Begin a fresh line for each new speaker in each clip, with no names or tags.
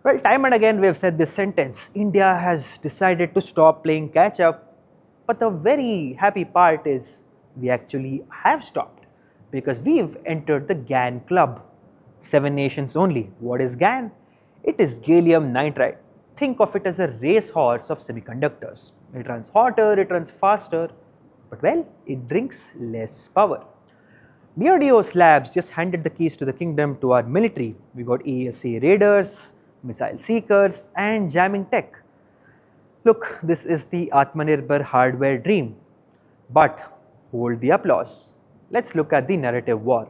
Well, time and again we have said this sentence, India has decided to stop playing catch up, but the very happy part is we actually have stopped because we've entered the GaN club. 7 nations only. What is GaN? It is gallium nitride. Think of it as a racehorse of semiconductors. It runs hotter, it runs faster, but well, it drinks less power. DRDO's labs just handed the keys to the kingdom to our military. We got AASA radars, missile seekers, and jamming tech. Look, this is the Atmanirbhar hardware dream. But hold the applause. Let's look at the narrative war.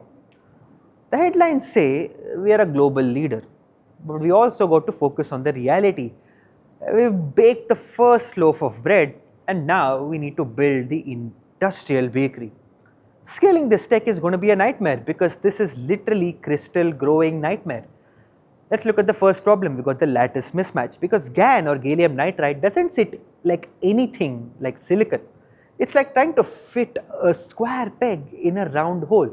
The headlines say we are a global leader, but we also got to focus on the reality. We've baked the first loaf of bread, and now we need to build the industrial bakery. Scaling this tech is going to be a nightmare because this is literally crystal growing nightmare. Let's look at the first problem. We got the lattice mismatch because GaN or gallium nitride doesn't sit like anything like silicon. It's like trying to fit a square peg in a round hole.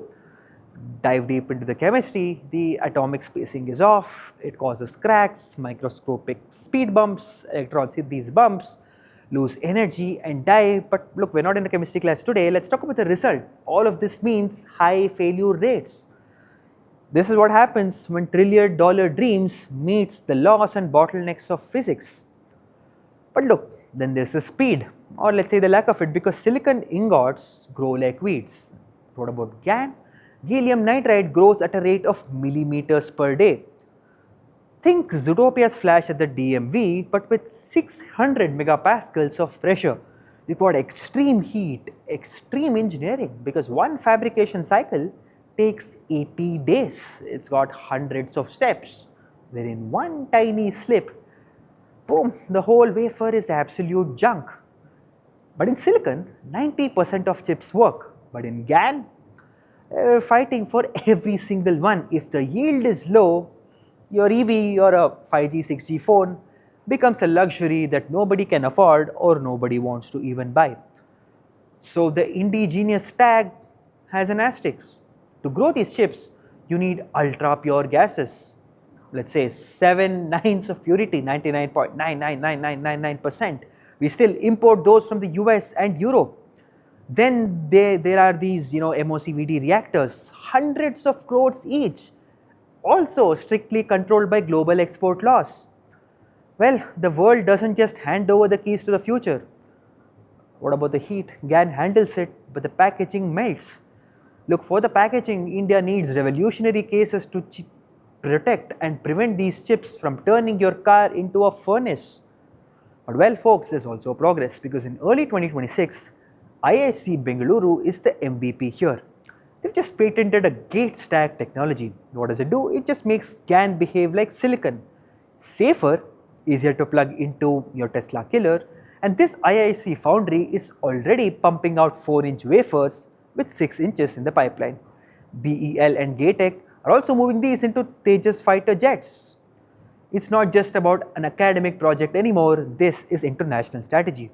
Dive deep into the chemistry, the atomic spacing is off, it causes cracks, microscopic speed bumps, electrons hit these bumps, lose energy and die. But look, we're not in a chemistry class today, let's talk about the result. All of this means high failure rates. This is what happens when trillion-dollar dreams meets the laws and bottlenecks of physics. But look, then there's the speed, or let's say the lack of it, because silicon ingots grow like weeds. What about GaN? Gallium nitride grows at a rate of millimeters per day. Think Zootopia's flash at the DMV, but with 600 megapascals of pressure. You've got extreme heat, extreme engineering, because one fabrication cycle takes 80 days. It's got hundreds of steps, wherein one tiny slip, boom, the whole wafer is absolute junk. But in silicon, 90% of chips work, but in GaN, fighting for every single one. If the yield is low, your EV or a 5G, 6G phone becomes a luxury that nobody can afford or nobody wants to even buy. So the indigenous tag has an asterisk. To grow these chips, you need ultra pure gases. Let's say 7 nines of purity, 99.999999%. We still import those from the US and Europe. Then there are these, MOCVD reactors, hundreds of crores each, also strictly controlled by global export laws. Well, the world doesn't just hand over the keys to the future. What about the heat? GaN handles it, but the packaging melts. Look, for the packaging, India needs revolutionary cases to protect and prevent these chips from turning your car into a furnace. But well, folks, there's also progress because in early 2026, IISc Bengaluru is the MVP here. They've just patented a gate stack technology. What does it do? It just makes GaN behave like silicon. Safer, easier to plug into your Tesla killer, and this IISc foundry is already pumping out 4-inch wafers with 6 inches in the pipeline. BEL and Gatek are also moving these into Tejas fighter jets. It's not just about an academic project anymore, this is international strategy.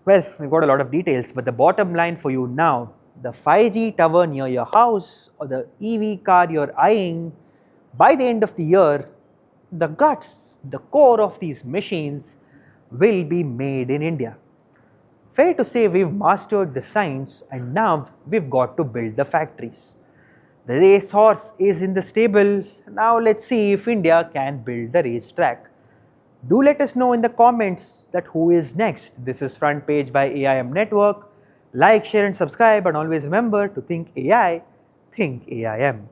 Well, we've got a lot of details, but the bottom line for you now, the 5G tower near your house or the EV car you're eyeing, by the end of the year, the guts, the core of these machines will be made in India. Fair to say we've mastered the science and now we've got to build the factories. The racehorse is in the stable, now let's see if India can build the racetrack. Do let us know in the comments that who is next. This is Front Page by AIM Network. Like, share and subscribe, and always remember to think AI, think AIM.